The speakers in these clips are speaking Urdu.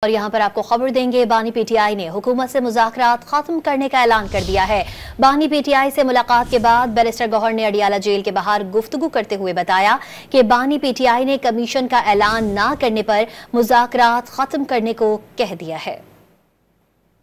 اور یہاں پر آپ کو خبر دیں گے، بانی پی ٹی آئی نے حکومت سے مذاکرات ختم کرنے کا اعلان کر دیا ہے۔ بانی پی ٹی آئی سے ملاقات کے بعد بیرسٹر گوہر نے اڈیالہ جیل کے باہر گفتگو کرتے ہوئے بتایا کہ بانی پی ٹی آئی نے کمیشن کا اعلان نہ کرنے پر مذاکرات ختم کرنے کو کہہ دیا ہے۔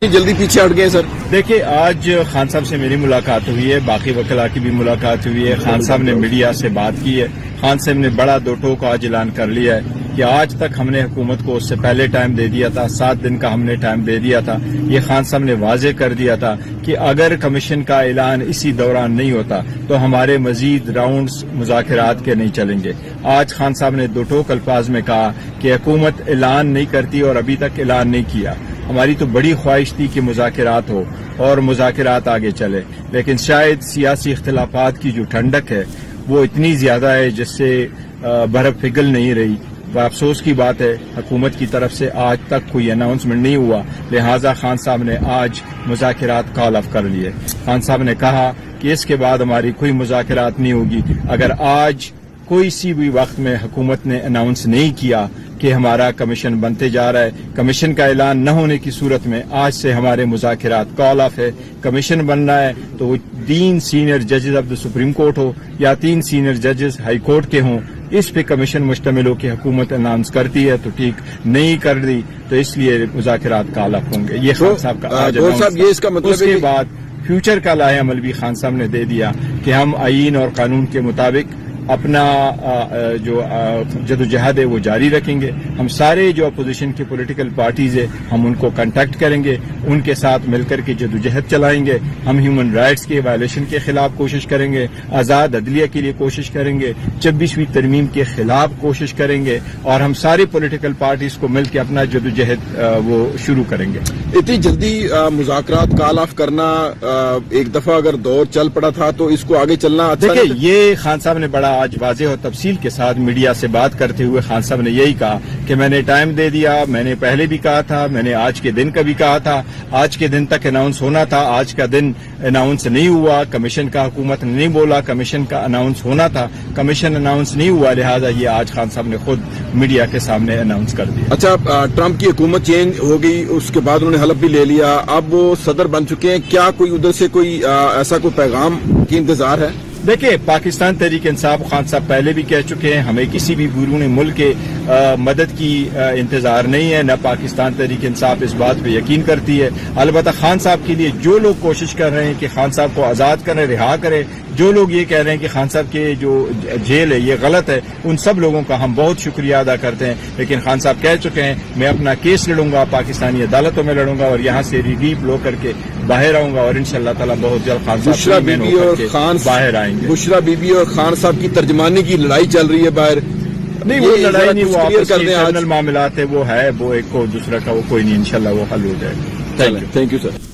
جلدی پیچھے ہٹ گئے سر۔ دیکھیں، آج خان صاحب سے میری ملاقات ہوئی ہے، باقی وکلاء کی بھی ملاقات ہوئی ہے۔ خان صاحب نے میڈیا سے بات کی ہے۔ خان صاحب نے بڑا دو ٹوک آج اعلان کر لیا ہے کہ آج تک ہم نے حکومت کو اس سے پہلے ٹائم دے دیا تھا، 7 دن کا ہم نے ٹائم دے دیا تھا۔ یہ خان صاحب نے واضح کر دیا تھا کہ اگر کمیشن کا اعلان اسی دوران نہیں ہوتا تو ہمارے مزید راؤنڈز مذاکرات کے نہیں چلیں گے۔ آج خان صاحب نے دو ٹوک الفاظ میں کہا کہ حکومت اعلان نہیں کرتی اور ابھی تک اعلان نہیں کیا۔ ہماری تو بڑی خواہش تھی کہ مذاکرات ہو اور مذاکرات آگے چلے، لیکن شاید سیاسی اختلافات کی جو ٹھنڈک ہے وہ اتنی زیادہ ہے جس سے برف پگھل نہیں رہی۔ افسوس کی بات ہے حکومت کی طرف سے آج تک کوئی اناؤنسمنٹ نہیں ہوا، لہٰذا خان صاحب نے آج مذاکرات کال آف کر لیے۔ خان صاحب نے کہا کہ اس کے بعد ہماری کوئی مذاکرات نہیں ہوگی اگر آج کوئی سی بھی وقت میں حکومت نے اناؤنس نہیں کیا کہ ہمارا کمیشن بنتے جا رہا ہے۔ کمیشن کا اعلان نہ ہونے کی صورت میں آج سے ہمارے مذاکرات کال آف ہے۔ کمیشن بننا ہے تو وہ 3 سینئر ججز آف دا سپریم کورٹ ہو یا 3 سینئر ججز ہائی کورٹ کے ہوں، اس پہ کمیشن مشتمل ہو کہ حکومت اناؤنس کرتی ہے تو ٹھیک، نہیں کر دی تو اس لیے مذاکرات کال آف ہوں گے۔ یہ خان صاحب کا آج اس کے بعد فیوچر کا لائحہ عمل بھی خان صاحب نے دے دیا کہ ہم آئین اور قانون کے مطابق اپنا جو جدوجہد ہے وہ جاری رکھیں گے۔ ہم سارے جو اپوزیشن کی پولیٹیکل پارٹیز ہیں ہم ان کو کنٹیکٹ کریں گے، ان کے ساتھ مل کر کے جدوجہد چلائیں گے۔ ہم ہیومن رائٹس کے وائلیشن کے خلاف کوشش کریں گے، آزاد عدلیہ کے لیے کوشش کریں گے، 26ویں ترمیم کے خلاف کوشش کریں گے، اور ہم ساری پولیٹیکل پارٹیز کو مل کے اپنا جدوجہد وہ شروع کریں گے۔ اتنی جلدی مذاکرات کال آف کرنا، ایک دفعہ اگر دور چل پڑا تھا تو اس کو آگے چلنا اچھا دیکھیں، یہ خان صاحب نے بڑا آج واضح اور تفصیل کے ساتھ میڈیا سے بات کرتے ہوئے خان صاحب نے یہی کہا کہ میں نے ٹائم دے دیا، میں نے پہلے بھی کہا تھا، میں نے آج کے دن کا بھی کہا تھا، آج کے دن تک اناؤنس ہونا تھا، آج کا دن اناؤنس نہیں ہوا، کمیشن کا حکومت نے نہیں بولا، کمیشن کا اناؤنس ہونا تھا، کمیشن اناؤنس نہیں ہوا، لہٰذا یہ آج خان صاحب نے خود میڈیا کے سامنے اناؤنس کر دیا۔ اچھا، ٹرمپ کی حکومت چینج ہو گئی، اس کے بعد انہوں نے حلف بھی لے لیا، اب وہ صدر بن چکے ہیں، کیا کوئی ادھر سے کوئی ایسا کوئی پیغام کی انتظار ہے؟ دیکھیں، پاکستان تحریک انصاف خان صاحب پہلے بھی کہہ چکے ہیں ہمیں کسی بھی بیرون ملک کے مدد کی انتظار نہیں ہے، نہ پاکستان تحریک انصاف اس بات پہ یقین کرتی ہے۔ البتہ خان صاحب کے لیے جو لوگ کوشش کر رہے ہیں کہ خان صاحب کو آزاد کریں، رہا کریں، جو لوگ یہ کہہ رہے ہیں کہ خان صاحب کے جو جیل ہے یہ غلط ہے، ان سب لوگوں کا ہم بہت شکریہ ادا کرتے ہیں، لیکن خان صاحب کہہ چکے ہیں میں اپنا کیس لڑوں گا، پاکستانی عدالتوں میں لڑوں گا اور یہاں سے ریلیف لو کر کے باہر آؤں گا، اور انشاءاللہ تعالی بہت جلد خان صاحب باہر آئیں گے۔ بشرا بی بی اور خان صاحب کی ترجمانی کی لڑائی چل رہی ہے باہر؟ نہیں، وہ لڑائی نہیں، وہ آپس کی انٹرنل معاملات ہے، وہ ہے، وہ ایک کو دوسرا کا وہ کوئی نہیں، انشاءاللہ وہ حل ہو جائے گا۔ Thank you sir.